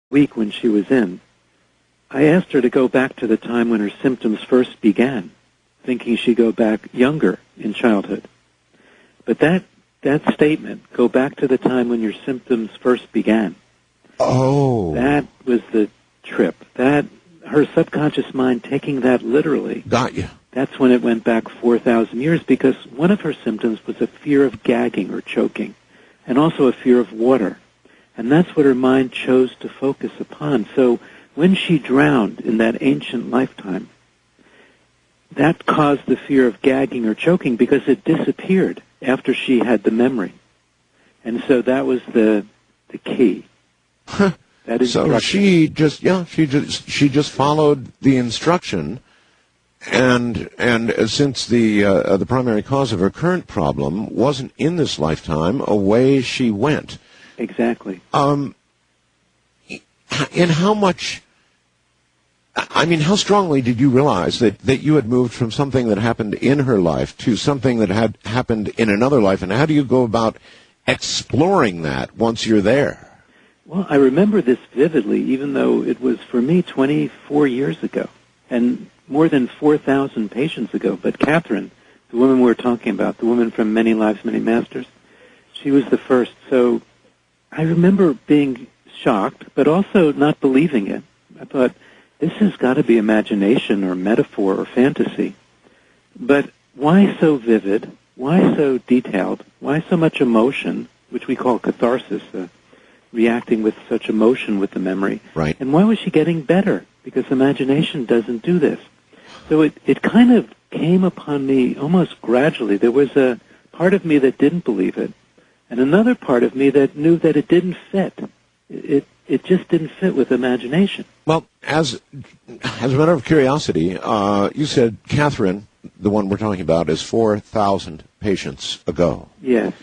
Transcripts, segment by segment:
week when she was in, I asked her to go back to the time when her symptoms first began, thinking she'd go back younger in childhood. But that statement, go back to the time when your symptoms first began, that was the trip. That her subconscious mind taking that literally. Got you. That's when it went back 4,000 years, because one of her symptoms was a fear of gagging or choking, and also a fear of water. And that's what her mind chose to focus upon. So when she drowned in that ancient lifetime, that caused the fear of gagging or choking because it disappeared after she had the memory. And so that was the key. Huh. That instruction. So she just followed the instruction, and since the primary cause of her current problem wasn't in this lifetime, away she went. Exactly. And how much? I mean, how strongly did you realize that you had moved from something that happened in her life to something that had happened in another life, and how do you go about exploring that once you're there? Well, I remember this vividly, even though it was, for me, 24 years ago, and more than 4,000 patients ago. But Catherine, the woman we're talking about, the woman from Many Lives, Many Masters, she was the first. So I remember being shocked, but also not believing it. I thought, this has got to be imagination or metaphor or fantasy. But why so vivid? Why so detailed? Why so much emotion, which we call catharsis, reacting with such emotion with the memory? Right. And why was she getting better? Because imagination doesn't do this. So it kind of came upon me almost gradually. There was a part of me that didn't believe it, and another part of me that knew that it didn't fit. It just didn't fit with imagination. Well, as a matter of curiosity, you said Catherine, the one we're talking about, is 4,000 patients ago. Yes.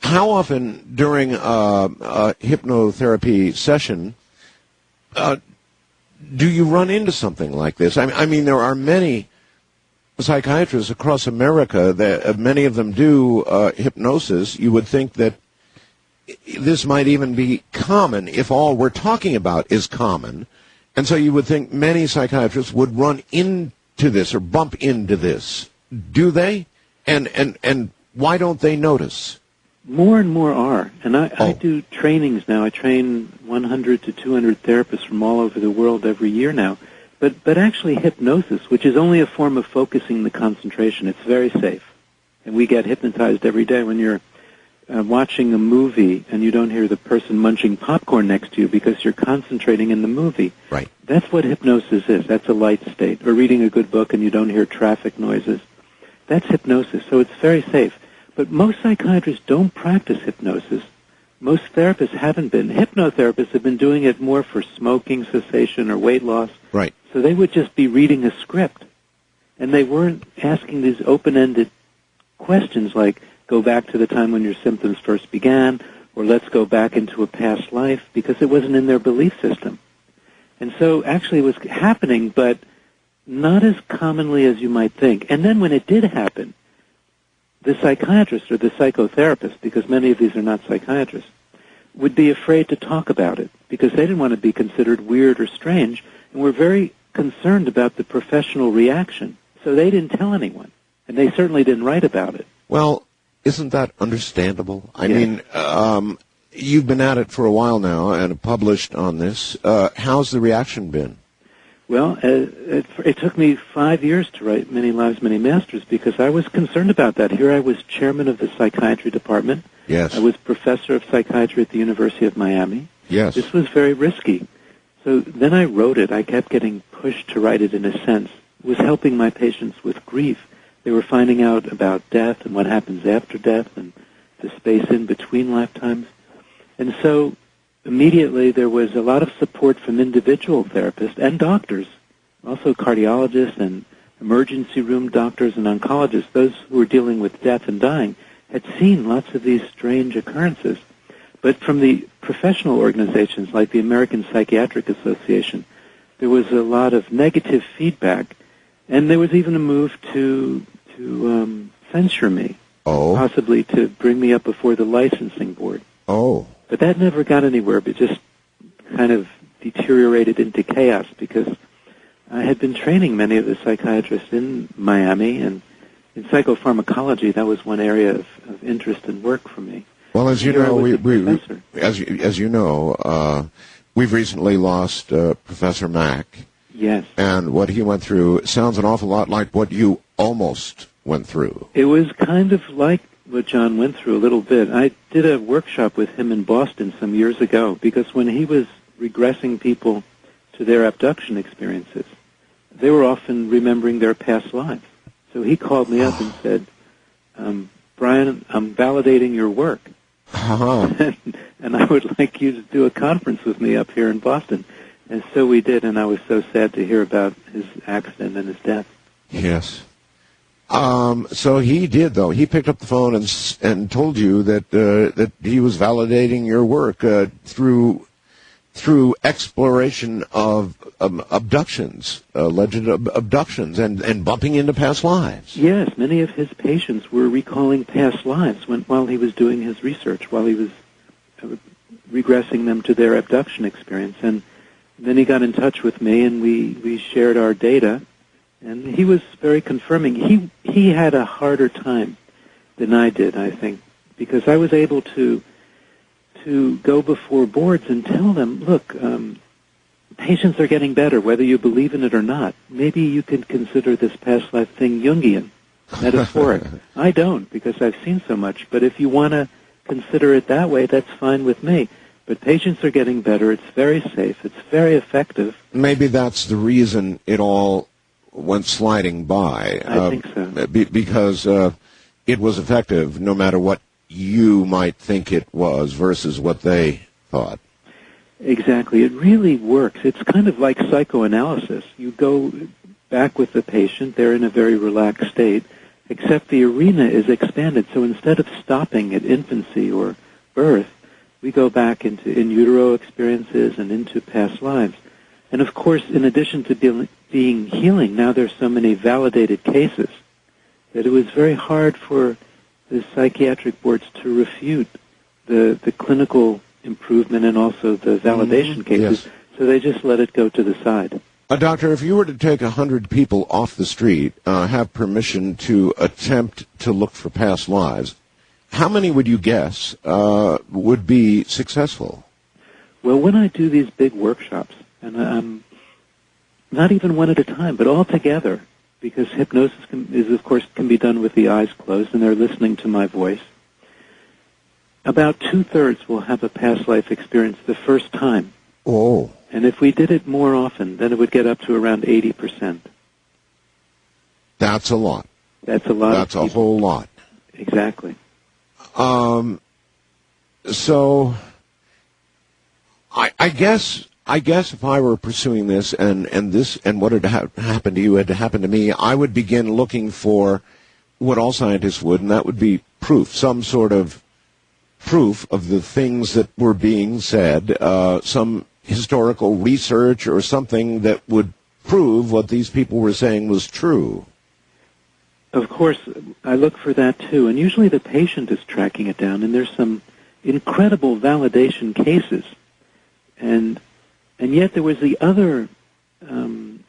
How often during a hypnotherapy session do you run into something like this? I mean, there are many psychiatrists across America that many of them do hypnosis. You would think that this might even be common if all we're talking about is common. And so you would think many psychiatrists would run into this or bump into this. Do they? And why don't they notice? More and more are. And I do trainings now. I train 100 to 200 therapists from all over the world every year now. But actually hypnosis, which is only a form of focusing the concentration, it's very safe. And we get hypnotized every day when you're watching a movie and you don't hear the person munching popcorn next to you because you're concentrating in the movie. Right. That's what hypnosis is. That's a light state. Or reading a good book and you don't hear traffic noises. That's hypnosis. So it's very safe. But most psychiatrists don't practice hypnosis. Most therapists haven't been. Hypnotherapists have been doing it more for smoking cessation or weight loss. Right. So they would just be reading a script. And they weren't asking these open-ended questions like, go back to the time when your symptoms first began, or let's go back into a past life, because it wasn't in their belief system. And so actually it was happening, but not as commonly as you might think. And then when it did happen, the psychiatrist or the psychotherapist, because many of these are not psychiatrists, would be afraid to talk about it because they didn't want to be considered weird or strange, and were very concerned about the professional reaction. So they didn't tell anyone, and they certainly didn't write about it. Well, isn't that understandable? I mean, you've been at it for a while now and published on this. How's the reaction been? Well, it took me 5 years to write Many Lives, Many Masters because I was concerned about that. Here I was chairman of the psychiatry department. Yes. I was professor of psychiatry at the University of Miami. Yes. This was very risky. So then I wrote it. I kept getting pushed to write it in a sense. It was helping my patients with grief. They were finding out about death and what happens after death and the space in between lifetimes. And so immediately there was a lot of support from individual therapists and doctors, also cardiologists and emergency room doctors and oncologists. Those who were dealing with death and dying had seen lots of these strange occurrences. But from the professional organizations like the American Psychiatric Association, there was a lot of negative feedback, and there was even a move to censure me, possibly to bring me up before the licensing board. Oh. But that never got anywhere, but just kind of deteriorated into chaos because I had been training many of the psychiatrists in Miami, and in psychopharmacology, that was one area of interest and work for me. Well, as you know, as you know, we've recently lost Professor Mack. Yes. And what he went through sounds an awful lot like what you almost went through. It was kind of like what John went through a little bit. I did a workshop with him in Boston some years ago because when he was regressing people to their abduction experiences, they were often remembering their past lives. So he called me up and said, Brian, I'm validating your work. And I would like you to do a conference with me up here in Boston. And so we did, and I was so sad to hear about his accident and his death. Yes. So he did, though. He picked up the phone and told you that he was validating your work through exploration of abductions, alleged abductions, and bumping into past lives. Yes, many of his patients were recalling past lives while he was doing his research, while he was regressing them to their abduction experience. And then he got in touch with me, and we shared our data, and he was very confirming. He had a harder time than I did, I think, because I was able to go before boards and tell them, look, patients are getting better, whether you believe in it or not. Maybe you can consider this past life thing Jungian, metaphoric. I don't, because I've seen so much, but if you want to consider it that way, that's fine with me. But patients are getting better. It's very safe. It's very effective. Maybe that's the reason it all went sliding by. I think so. Because it was effective no matter what you might think it was versus what they thought. Exactly. It really works. It's kind of like psychoanalysis. You go back with the patient. They're in a very relaxed state, except the arena is expanded. So instead of stopping at infancy or birth, we go back into in utero experiences and into past lives. And of course, in addition to being healing, now there's so many validated cases that it was very hard for the psychiatric boards to refute the clinical improvement and also the validation cases. Yes. So they just let it go to the side. Doctor, if you were to take 100 people off the street, have permission to attempt to look for past lives, how many would you guess would be successful? Well, when I do these big workshops, and not even one at a time, but all together, because hypnosis can be done with the eyes closed, and they're listening to my voice, about 2/3 will have a past life experience the first time. Oh. And if we did it more often, then it would get up to around 80%. That's a lot. That's a lot. That's a whole lot. Exactly. So I guess if I were pursuing this and what had happened to you had happened to me, I would begin looking for what all scientists would, and that would be proof, some sort of proof of the things that were being said, some historical research or something that would prove what these people were saying was true. Of course, I look for that too, and usually the patient is tracking it down, and there's some incredible validation cases. And yet there was the other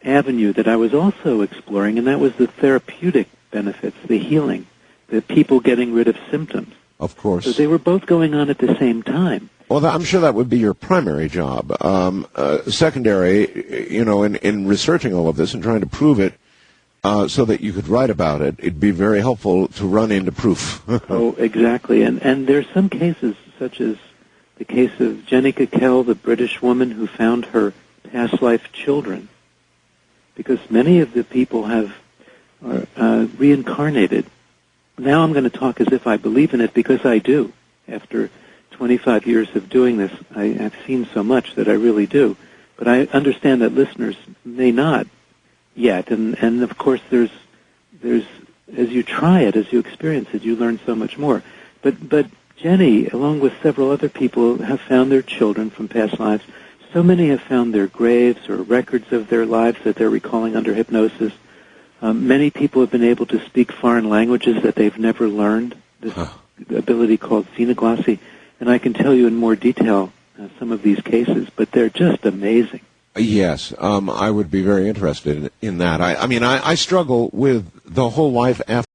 avenue that I was also exploring, and that was the therapeutic benefits, the healing, the people getting rid of symptoms. Of course. So they were both going on at the same time. Well, I'm sure that would be your primary job. Secondary, in researching all of this and trying to prove it so that you could write about it, it'd be very helpful to run into proof. Oh, exactly. And there's some cases, such as the case of Jenny Cakell, the British woman who found her past life children, because many of the people have reincarnated. Now I'm going to talk as if I believe in it, because I do. After 25 years of doing this, I've seen so much that I really do. But I understand that listeners may not yet. And of course, there's as you try it, as you experience it, you learn so much more. But Jenny, along with several other people, have found their children from past lives. So many have found their graves or records of their lives that they're recalling under hypnosis. Many people have been able to speak foreign languages that they've never learned, this ability called xenoglossy. And I can tell you in more detail some of these cases, but they're just amazing. Yes, I would be very interested in that. I mean, I struggle with the whole life after